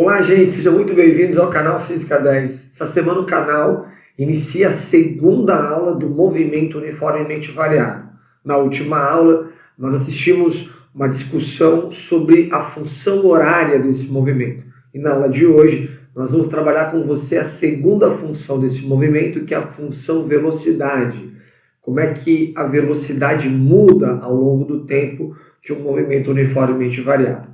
Olá, gente, sejam muito bem-vindos ao canal Física 10. Essa semana o canal inicia a segunda aula do movimento uniformemente variado. Na última aula, nós assistimos uma discussão sobre a função horária desse movimento. E na aula de hoje, nós vamos trabalhar com você a segunda função desse movimento, que é a função velocidade. Como é que a velocidade muda ao longo do tempo de um movimento uniformemente variado.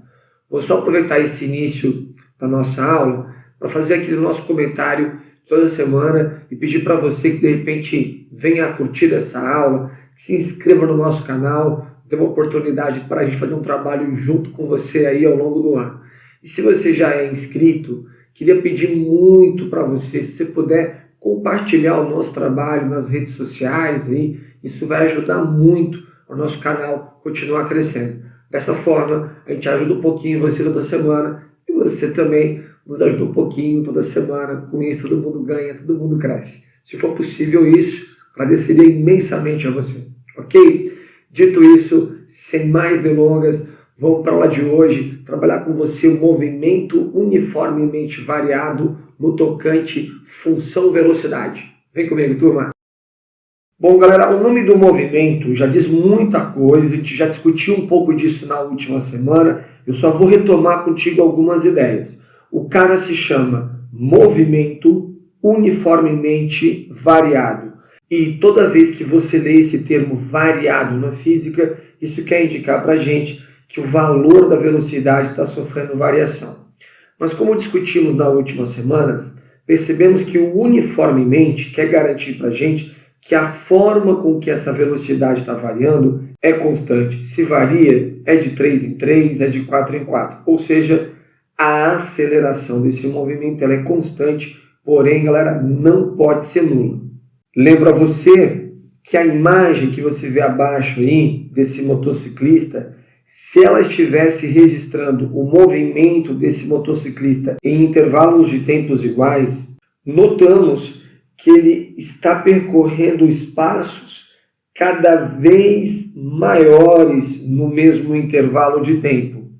Vou só aproveitar esse início da nossa aula para fazer aquele nosso comentário toda semana e pedir para você que de repente venha a curtir essa aula, que se inscreva no nosso canal, dê uma oportunidade para a gente fazer um trabalho junto com você aí ao longo do ano. E se você já é inscrito, queria pedir muito para você, se você puder compartilhar o nosso trabalho nas redes sociais, aí, isso vai ajudar muito o nosso canal continuar crescendo. Dessa forma, a gente ajuda um pouquinho você toda semana e você também nos ajuda um pouquinho toda semana. Com isso, todo mundo ganha, todo mundo cresce. Se for possível isso, agradeceria imensamente a você, ok? Dito isso, sem mais delongas, vamos para a aula de hoje trabalhar com você o movimento uniformemente variado no tocante função-velocidade. Vem comigo, turma! Bom, galera, o nome do movimento já diz muita coisa, a gente já discutiu um pouco disso na última semana, eu só vou retomar contigo algumas ideias. O cara se chama movimento uniformemente variado. E toda vez que você lê esse termo variado na física, isso quer indicar para a gente que o valor da velocidade está sofrendo variação. Mas como discutimos na última semana, percebemos que o uniformemente quer garantir para a gente que a forma com que essa velocidade está variando é constante. Se varia, é de 3 em 3, é de 4 em 4. Ou seja, a aceleração desse movimento ela é constante, porém, galera, não pode ser nula. Lembra você que a imagem que você vê abaixo aí, desse motociclista, se ela estivesse registrando o movimento desse motociclista em intervalos de tempos iguais, notamos que ele está percorrendo espaços cada vez maiores no mesmo intervalo de tempo.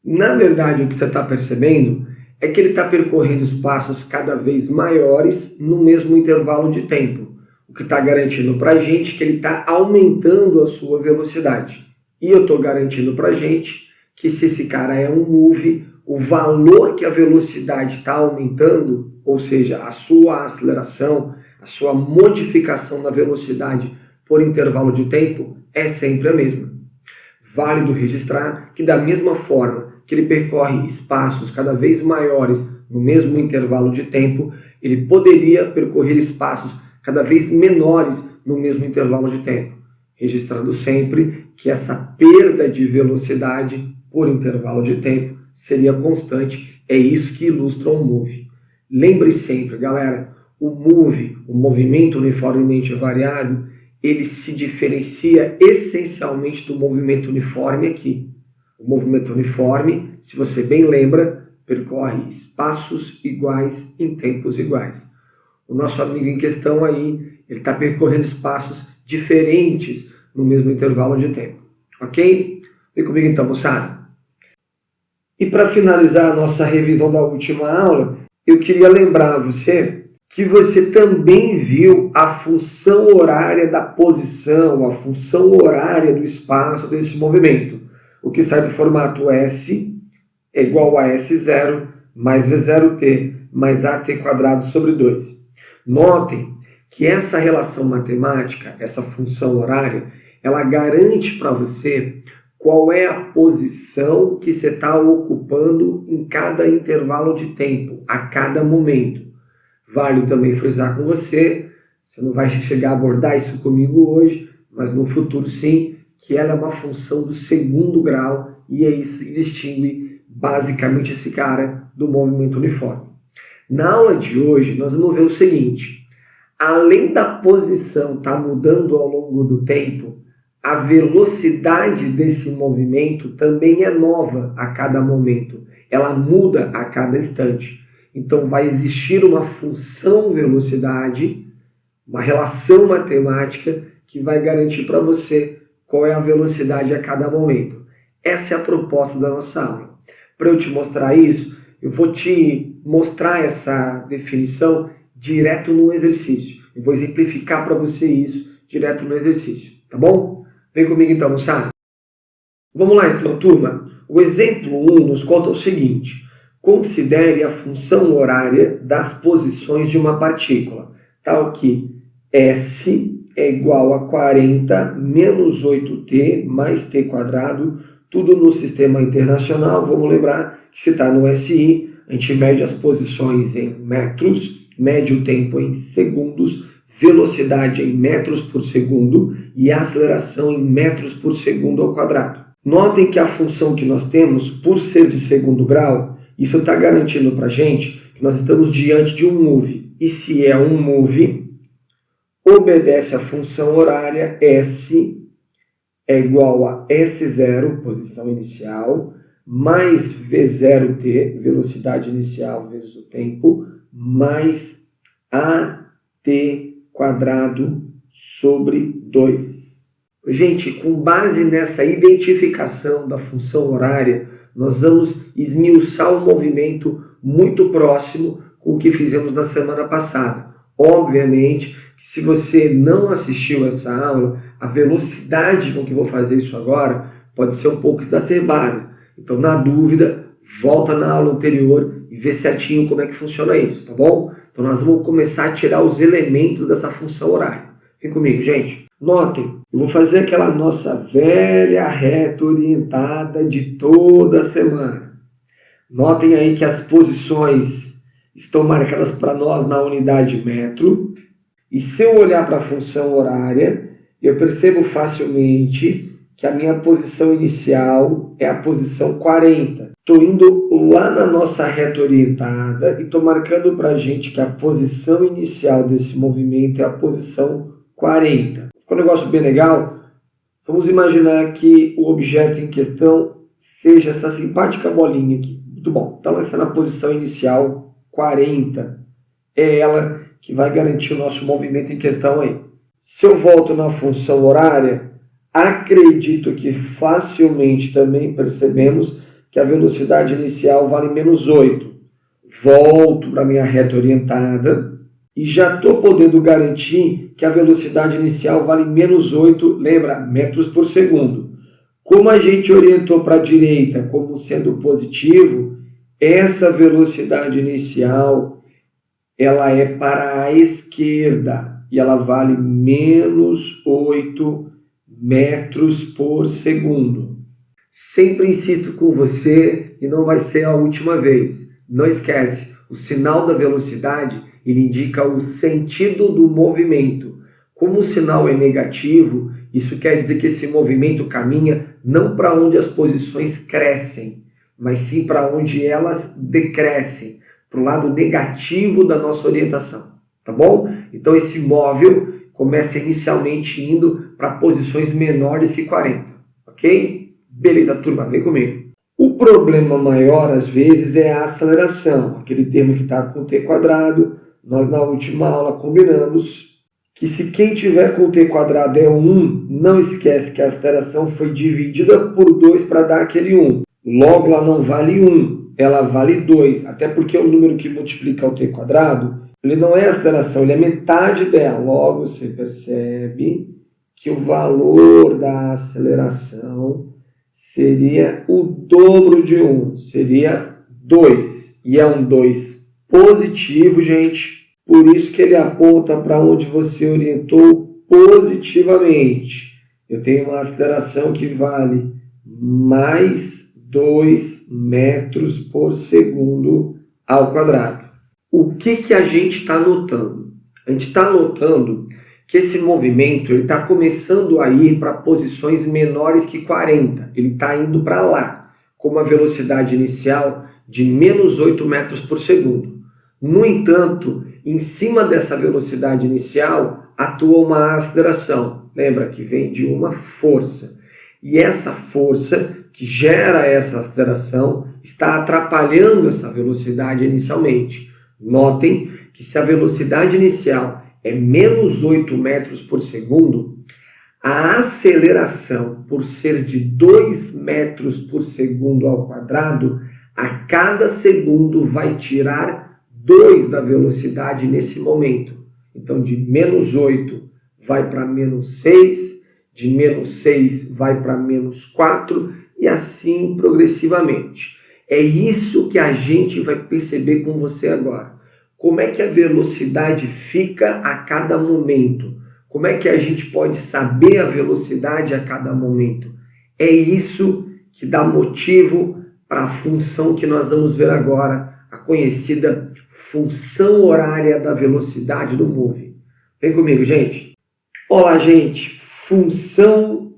Na verdade, o que você está percebendo é que ele está percorrendo espaços cada vez maiores no mesmo intervalo de tempo, o que está garantindo para a gente que ele está aumentando a sua velocidade. E eu estou garantindo para a gente que se esse cara é um move, o valor que a velocidade está aumentando, ou seja, a sua aceleração, a sua modificação na velocidade por intervalo de tempo é sempre a mesma. Válido registrar que da mesma forma que ele percorre espaços cada vez maiores no mesmo intervalo de tempo, ele poderia percorrer espaços cada vez menores no mesmo intervalo de tempo, registrando sempre que essa perda de velocidade por intervalo de tempo seria constante. É isso que ilustra um move. Lembre sempre, galera, o move, o movimento uniformemente variado, ele se diferencia essencialmente do movimento uniforme aqui. O movimento uniforme, se você bem lembra, percorre espaços iguais em tempos iguais. O nosso amigo em questão aí, ele está percorrendo espaços diferentes no mesmo intervalo de tempo. Ok? Vem comigo então, moçada. E para finalizar a nossa revisão da última aula, eu queria lembrar a você que você também viu a função horária da posição, a função horária do espaço desse movimento. O que sai do formato S é igual a S0 mais V0t mais AT quadrado sobre 2. Notem que essa relação matemática, essa função horária, ela garante para você qual é a posição que você está ocupando em cada intervalo de tempo, a cada momento. Vale também frisar com você, você não vai chegar a abordar isso comigo hoje, mas no futuro sim, que ela é uma função do segundo grau e é isso que distingue basicamente esse cara do movimento uniforme. Na aula de hoje, nós vamos ver o seguinte: além da posição estar mudando ao longo do tempo, a velocidade desse movimento também é nova a cada momento. Ela muda a cada instante. Então vai existir uma função velocidade, uma relação matemática que vai garantir para você qual é a velocidade a cada momento. Essa é a proposta da nossa aula. Para eu te mostrar isso, eu vou te mostrar essa definição direto no exercício. Eu vou exemplificar para você isso direto no exercício, tá bom? Vem comigo então, moçada. Vamos lá então, turma. O exemplo 1 nos conta o seguinte: considere a função horária das posições de uma partícula, tal que S é igual a 40 menos 8t mais t quadrado, tudo no sistema internacional. Vamos lembrar que se está no SI, a gente mede as posições em metros, mede o tempo em segundos, velocidade em metros por segundo e aceleração em metros por segundo ao quadrado. Notem que a função que nós temos, por ser de segundo grau, isso está garantindo para a gente que nós estamos diante de um move. E se é um move, obedece à função horária S é igual a S0, posição inicial, mais V0t, velocidade inicial vezes o tempo, mais AT quadrado sobre 2. Gente, com base nessa identificação da função horária, nós vamos esmiuçar o movimento muito próximo com o que fizemos na semana passada. Obviamente, se você não assistiu essa aula, a velocidade com que vou fazer isso agora pode ser um pouco exacerbada. Então, na dúvida, volta na aula anterior e vê certinho como é que funciona isso, tá bom? Então, nós vamos começar a tirar os elementos dessa função horária. Vem comigo, gente. Notem, eu vou fazer aquela nossa velha reta orientada de toda semana. Notem aí que as posições estão marcadas para nós na unidade metro. E se eu olhar para a função horária, eu percebo facilmente que a minha posição inicial é a posição 40. Estou indo lá na nossa reta orientada e estou marcando para a gente que a posição inicial desse movimento é a posição 40. Ficou um negócio bem legal? Vamos imaginar que o objeto em questão seja essa simpática bolinha aqui. Muito bom. Então, ela está na posição inicial 40. É ela que vai garantir o nosso movimento em questão aí. Se eu volto na função horária, acredito que facilmente também percebemos que a velocidade inicial vale menos 8. Volto para a minha reta orientada e já estou podendo garantir que a velocidade inicial vale menos 8, lembra, metros por segundo. Como a gente orientou para a direita como sendo positivo, essa velocidade inicial ela é para a esquerda e ela vale menos 8 metros por segundo. Sempre insisto com você e não vai ser a última vez. Não esquece, o sinal da velocidade ele indica o sentido do movimento. Como o sinal é negativo, isso quer dizer que esse movimento caminha não para onde as posições crescem, mas sim para onde elas decrescem, para o lado negativo da nossa orientação, tá bom? Então esse móvel começa inicialmente indo para posições menores que 40, ok? Beleza, turma, vem comigo. O problema maior, às vezes, é a aceleração, aquele termo que está com t quadrado. Nós, na última aula, combinamos que se quem tiver com t quadrado é 1, não esquece que a aceleração foi dividida por 2 para dar aquele 1. Logo, ela não vale 1, ela vale 2, até porque o número que multiplica o t quadrado, ele não é a aceleração, ele é metade dela. Logo, você percebe que o valor da aceleração seria o dobro de 1, seria 2. E é um 2 positivo, gente. Por isso que ele aponta para onde você orientou positivamente. Eu tenho uma aceleração que vale mais 2 metros por segundo ao quadrado. O que a gente está notando? A gente está notando que esse movimento está começando a ir para posições menores que 40. Ele está indo para lá, com uma velocidade inicial de menos 8 metros por segundo. No entanto, em cima dessa velocidade inicial, atua uma aceleração. Lembra que vem de uma força. E essa força que gera essa aceleração está atrapalhando essa velocidade inicialmente. Notem que se a velocidade inicial é menos 8 metros por segundo, a aceleração, por ser de 2 metros por segundo ao quadrado, A cada segundo vai tirar 2 da velocidade nesse momento. Então, de -8 vai para -6, de -6 vai para -4 e assim progressivamente. É isso que a gente vai perceber com você agora. Como é que a velocidade fica a cada momento? Como é que a gente pode saber a velocidade a cada momento? É isso que dá motivo para a função que nós vamos ver agora, a conhecida função horária da velocidade do Move. Vem comigo, gente. Olá, gente. Função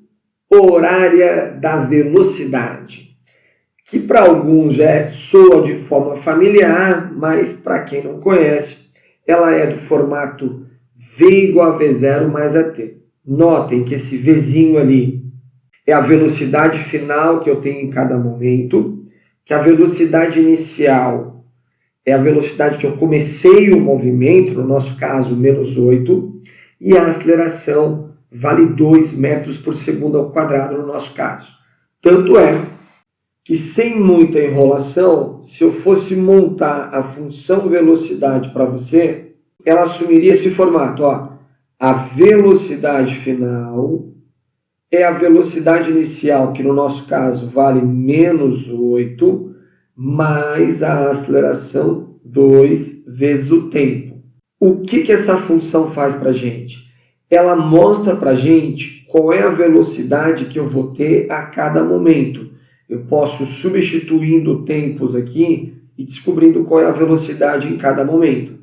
horária da velocidade, que para alguns já soa de forma familiar, mas para quem não conhece, ela é do formato V igual a V0 mais AT. Notem que esse Vzinho ali é a velocidade final que eu tenho em cada momento, que a velocidade inicial é a velocidade que eu comecei o movimento, no nosso caso, -8, e a aceleração vale 2 metros por segundo ao quadrado, no nosso caso. Tanto é que, sem muita enrolação, se eu fosse montar a função velocidade para você, ela assumiria esse formato. Ó. A velocidade final é a velocidade inicial, que no nosso caso vale -8, mais a aceleração 2 vezes o tempo. O que essa função faz para a gente? Ela mostra para a gente qual é a velocidade que eu vou ter a cada momento. Eu posso substituindo tempos aqui e descobrindo qual é a velocidade em cada momento.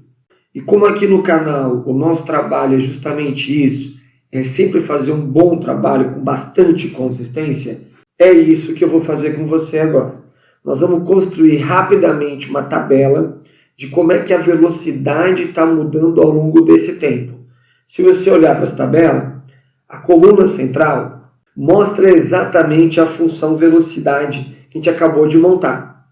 E como aqui no canal o nosso trabalho é justamente isso, é sempre fazer um bom trabalho com bastante consistência, é isso que eu vou fazer com você agora. Nós vamos construir rapidamente uma tabela de como é que a velocidade está mudando ao longo desse tempo. Se você olhar para essa tabela, a coluna central mostra exatamente a função velocidade que a gente acabou de montar.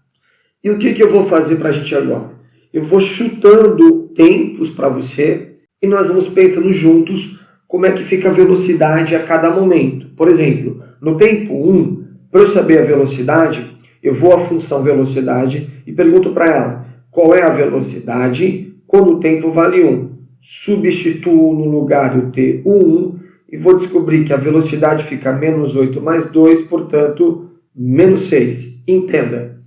E o que eu vou fazer para a gente agora? Eu vou chutando tempos para você e nós vamos pensando juntos como é que fica a velocidade a cada momento. Por exemplo, no tempo 1, para eu saber a velocidade, eu vou à função velocidade e pergunto para ela qual é a velocidade quando o tempo vale 1. Substituo no lugar do t o 1 e vou descobrir que a velocidade fica -8 mais 2, portanto, -6. Entenda,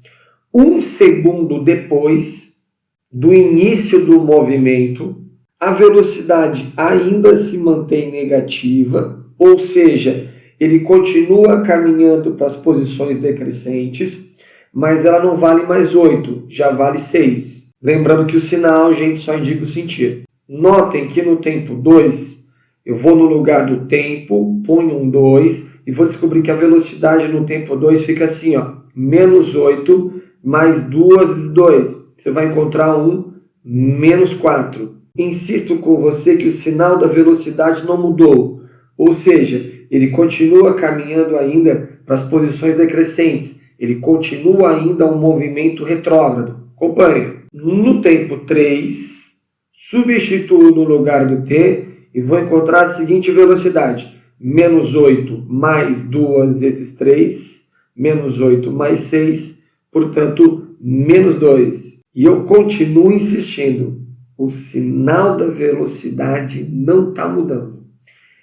1 segundo depois do início do movimento, a velocidade ainda se mantém negativa, ou seja, ele continua caminhando para as posições decrescentes, mas ela não vale mais 8, já vale 6. Lembrando que o sinal, gente, só indica o sentido. Notem que no tempo 2, eu vou no lugar do tempo, ponho um 2 e vou descobrir que a velocidade no tempo 2 fica assim, ó, -8 mais 2 vezes 2. Você vai encontrar um -4. Insisto com você que o sinal da velocidade não mudou, ou seja, ele continua caminhando ainda para as posições decrescentes, ele continua ainda um movimento retrógrado. Acompanhe. No tempo 3, substituo no lugar do t e vou encontrar a seguinte velocidade: -8 mais 2 vezes 3, -8 mais 6, portanto, -2. E eu continuo insistindo, o sinal da velocidade não está mudando.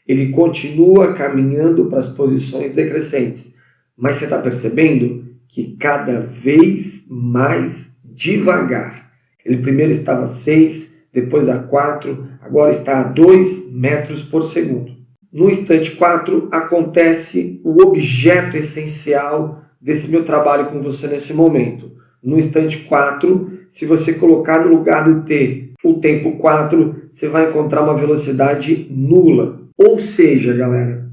Ele continua caminhando para as posições decrescentes. Mas você está percebendo que cada vez mais devagar. Ele primeiro estava a 6, depois a 4, agora está a 2 metros por segundo. No instante 4 acontece o objeto essencial desse meu trabalho com você nesse momento. No instante 4, se você colocar no lugar do t o tempo 4, você vai encontrar uma velocidade nula. Ou seja, galera,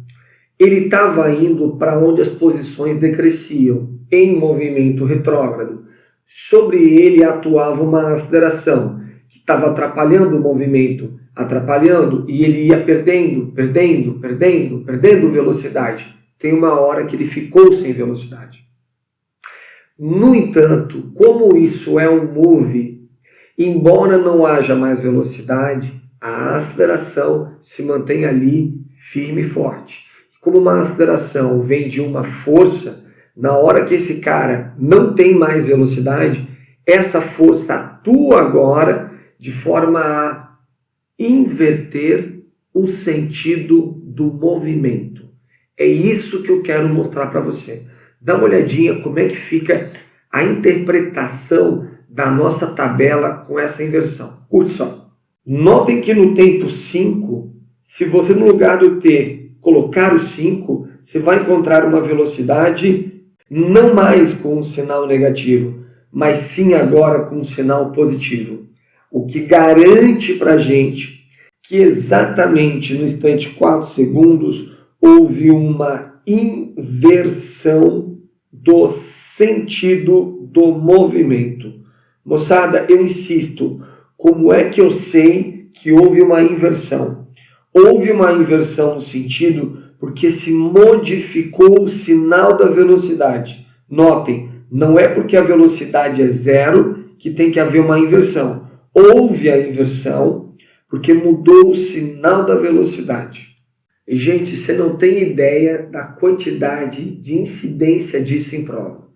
ele estava indo para onde as posições decresciam, em movimento retrógrado. Sobre ele atuava uma aceleração, que estava atrapalhando o movimento, e ele ia perdendo velocidade. Tem uma hora que ele ficou sem velocidade. No entanto, como isso é um move, embora não haja mais velocidade, a aceleração se mantém ali firme e forte. Como uma aceleração vem de uma força, Na hora que esse cara não tem mais velocidade, essa força atua agora de forma a inverter o sentido do movimento. É isso que eu quero mostrar para você. Dá uma olhadinha como é que fica a interpretação da nossa tabela com essa inversão. Curte só. Notem que no tempo 5, se você no lugar do t colocar o 5, você vai encontrar uma velocidade não mais com um sinal negativo, mas sim agora com um sinal positivo. O que garante para a gente que exatamente no instante 4 segundos houve uma inversão do sentido do movimento. Moçada, eu insisto, como é que eu sei que houve uma inversão? Houve uma inversão no sentido porque se modificou o sinal da velocidade. Notem, não é porque a velocidade é zero que tem que haver uma inversão. Houve a inversão porque mudou o sinal da velocidade. E, gente, você não tem ideia da quantidade de incidência disso em prova.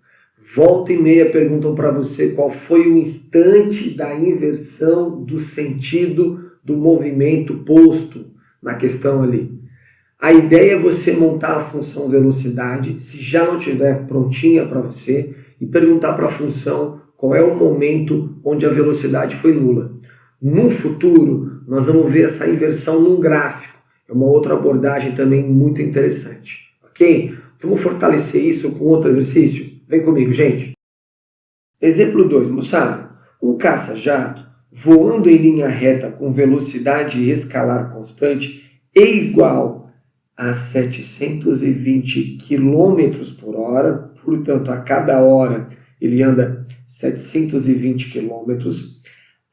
Volta e meia perguntam para você qual foi o instante da inversão do sentido do movimento posto na questão ali. A ideia é você montar a função velocidade, se já não estiver prontinha para você, e perguntar para a função qual é o momento onde a velocidade foi nula. No futuro, nós vamos ver essa inversão num gráfico. É uma outra abordagem também muito interessante. Ok? Vamos fortalecer isso com outro exercício? Vem comigo, gente. Exemplo 2, moçada. Um caça-jato voando em linha reta com velocidade escalar constante e igual a 720 km por hora, portanto, a cada hora ele anda 720 km,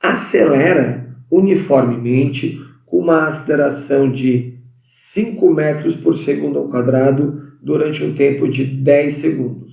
acelera uniformemente com uma aceleração de 5 metros por segundo ao quadrado durante um tempo de 10 segundos.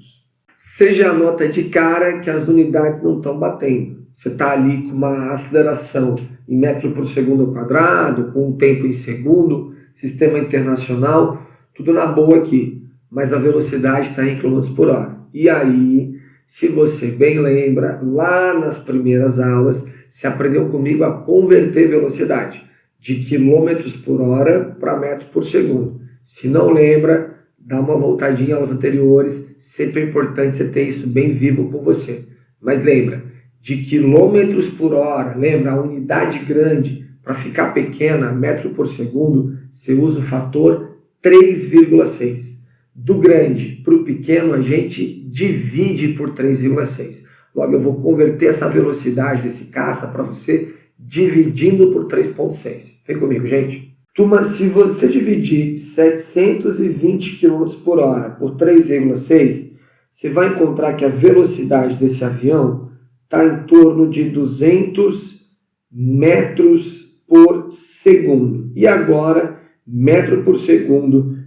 Você já nota de cara que as unidades não estão batendo. Você está ali com uma aceleração em metro por segundo ao quadrado, com um tempo em segundo, sistema internacional, tudo na boa aqui. Mas a velocidade está em km por hora. E aí, se você bem lembra, lá nas primeiras aulas, você aprendeu comigo a converter velocidade de quilômetros por hora para metro por segundo. Se não lembra, dá uma voltadinha aos anteriores, sempre é importante você ter isso bem vivo com você. Mas lembra, de quilômetros por hora, lembra, a unidade grande, para ficar pequena, metro por segundo, você usa o fator 3,6. Do grande para o pequeno, a gente divide por 3,6. Logo, eu vou converter essa velocidade desse caça para você, dividindo por 3,6. Vem comigo, gente. Turma, se você dividir 720 km por hora por 3,6, você vai encontrar que a velocidade desse avião está em torno de 200 metros por segundo. E agora, metro por segundo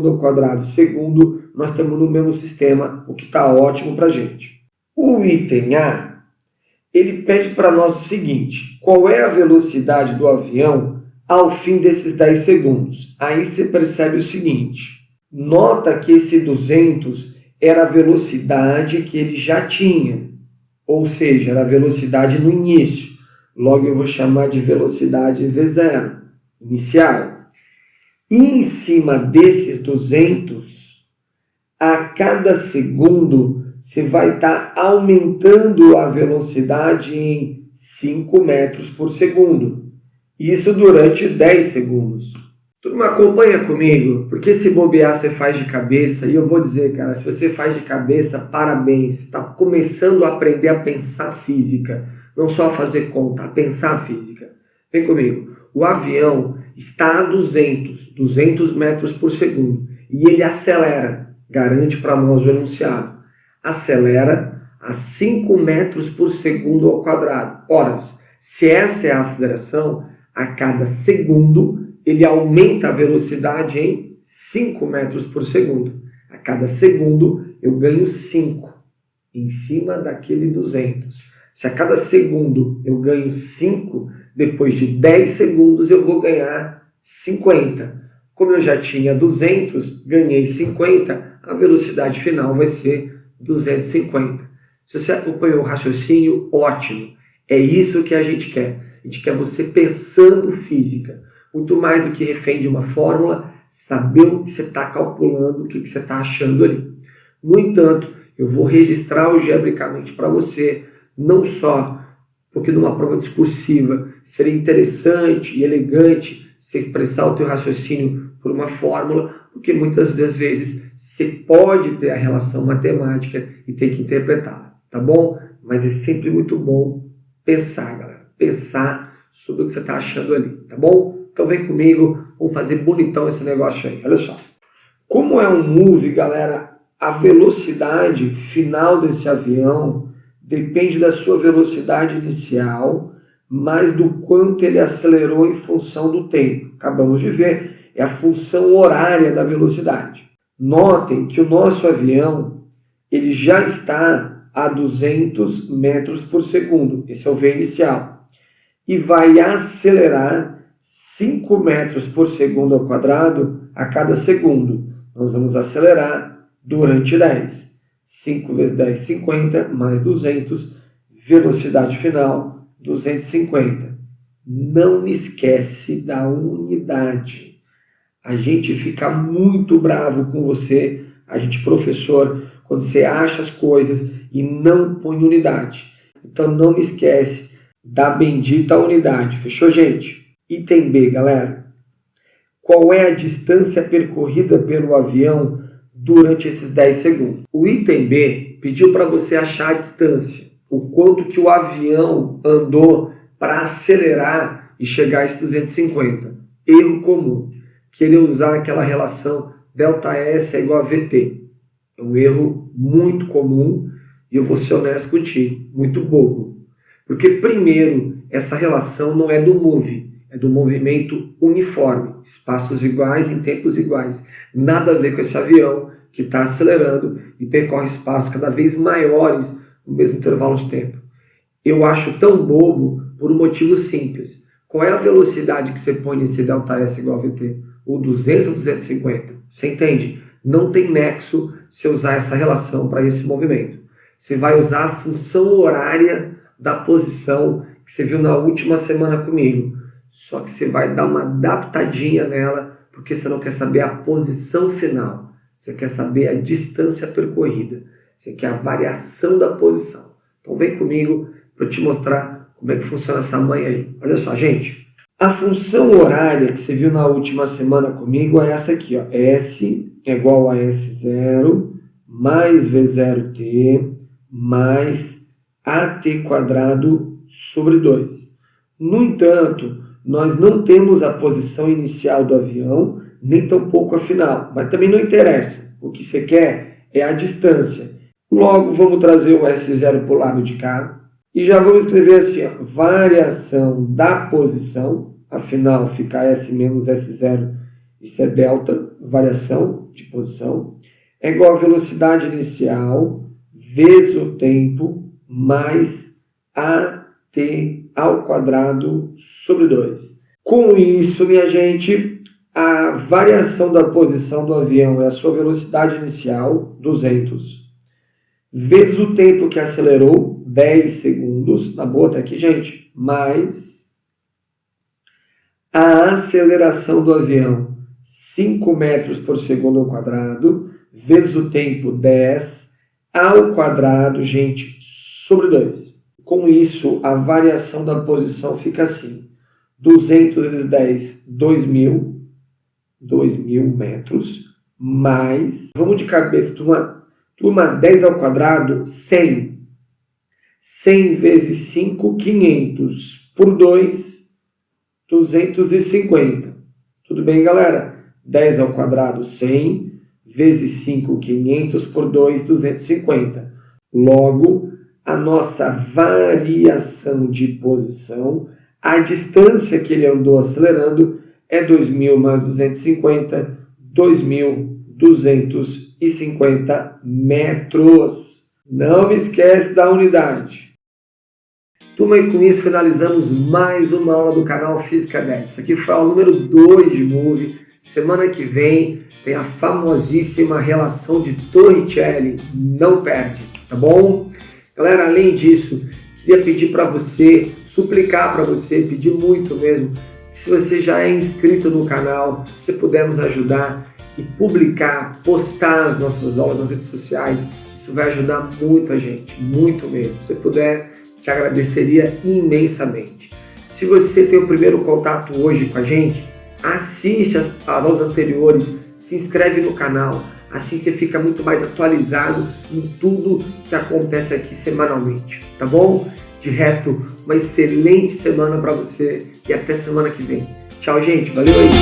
ao quadrado segundo, nós estamos no mesmo sistema, o que está ótimo para a gente. O item A, ele pede para nós o seguinte: qual é a velocidade do avião ao fim desses 10 segundos? Aí você percebe o seguinte: nota que esse 200 era a velocidade que ele já tinha, ou seja, era a velocidade no início. Logo eu vou chamar de velocidade V0, inicial. E em cima desses 200, a cada segundo, você vai estar aumentando a velocidade em 5 metros por segundo. Isso durante 10 segundos. Turma, acompanha comigo, porque se bobear você faz de cabeça, e eu vou dizer, cara, se você faz de cabeça, parabéns, você está começando a aprender a pensar física, não só a fazer conta, a pensar física. Vem comigo, o avião está a 200 metros por segundo, e ele acelera, garante para nós o enunciado, acelera a 5 metros por segundo ao quadrado. Ora, se essa é a aceleração, a cada segundo ele aumenta a velocidade em 5 metros por segundo. A cada segundo eu ganho 5 em cima daquele 200. Se a cada segundo eu ganho 5, depois de 10 segundos eu vou ganhar 50. Como eu já tinha 200, ganhei 50, a velocidade final vai ser 250. Se você acompanhou o raciocínio, ótimo. É isso que a gente quer. A gente quer você pensando física. Muito mais do que refém de uma fórmula, saber o que você está calculando, o que você está achando ali. No entanto, eu vou registrar algebricamente para você, não só porque numa prova discursiva seria interessante e elegante você expressar o teu raciocínio por uma fórmula, porque muitas das vezes você pode ter a relação matemática e ter que interpretá-la, tá bom? Mas é sempre muito bom pensar, galera. Pensar sobre o que você está achando ali, tá bom? Então vem comigo, vamos fazer bonitão esse negócio aí. Olha só. Como é um move, galera, a velocidade final desse avião depende da sua velocidade inicial, mais do quanto ele acelerou em função do tempo. Acabamos de ver, é a função horária da velocidade. Notem que o nosso avião ele já está a 200 metros por segundo. Esse é o V inicial. E vai acelerar 5 metros por segundo ao quadrado a cada segundo. Nós vamos acelerar durante 10. 5 vezes 10, 50, mais 200. Velocidade final, 250. Não me esquece da unidade. A gente fica muito bravo com você, a gente professor, quando você acha as coisas e não põe unidade. Então não me esquece da bendita unidade. Fechou, gente? Item B, galera. Qual é a distância percorrida pelo avião durante esses 10 segundos? O item B pediu para você achar a distância, o quanto que o avião andou para acelerar e chegar a esses 250. Erro comum. Querer usar aquela relação ΔS é igual a VT. É um erro muito comum e eu vou ser honesto contigo, muito bobo. Porque primeiro, essa relação não é do move, é do movimento uniforme, espaços iguais em tempos iguais. Nada a ver com esse avião que está acelerando e percorre espaços cada vez maiores no mesmo intervalo de tempo. Eu acho tão bobo por um motivo simples. Qual é a velocidade que você põe nesse ΔS igual a VT? O 200 ou 250? Você entende? Não tem nexo se usar essa relação para esse movimento. Você vai usar a função horária da posição que você viu na última semana comigo. Só que você vai dar uma adaptadinha nela, porque você não quer saber a posição final. Você quer saber a distância percorrida. Você quer a variação da posição. Então vem comigo para eu te mostrar como é que funciona essa manha aí. Olha só, gente. A função horária que você viu na última semana comigo é essa aqui, ó. S é igual a S0 mais V0t mais AT quadrado sobre 2. No entanto, nós não temos a posição inicial do avião, nem tampouco a final, mas também não interessa. O que você quer é a distância. Logo, vamos trazer o S0 para o lado de cá. E já vamos escrever assim, ó, variação da posição, afinal fica S menos S0, isso é delta, variação de posição, é igual a velocidade inicial vezes o tempo mais AT ao quadrado sobre 2. Com isso, minha gente, a variação da posição do avião é a sua velocidade inicial, 200, vezes o tempo que acelerou, 10 segundos, na boa até aqui, gente, mais a aceleração do avião, 5 metros por segundo ao quadrado, vezes o tempo, 10, ao quadrado, gente, sobre 2. Com isso, a variação da posição fica assim, 200 vezes 10, 2.000 metros, mais, vamos de cabeça, turma 10 ao quadrado, 100. 100 vezes 5, 500. Por 2, 250. Tudo bem, galera? 10 ao quadrado, 100. Vezes 5, 500. Por 2, 250. Logo, a nossa variação de posição, a distância que ele andou acelerando, é 2.000 mais 250, 2.250 metros. Não me esquece da unidade. Turma, e com isso finalizamos mais uma aula do canal Física 10. Isso aqui foi a aula número 2 de Move. Semana que vem tem a famosíssima relação de Torricelli, não perde, tá bom? Galera, além disso, queria pedir para você, suplicar para você, pedir muito mesmo, que se você já é inscrito no canal, se você puder nos ajudar e publicar, postar as nossas aulas nas redes sociais, isso vai ajudar muito a gente, muito mesmo. Se você puder, te agradeceria imensamente. Se você tem o primeiro contato hoje com a gente, assiste as aulas anteriores, se inscreve no canal, assim você fica muito mais atualizado em tudo que acontece aqui semanalmente, tá bom? De resto, uma excelente semana para você e até semana que vem. Tchau, gente. Valeu aí!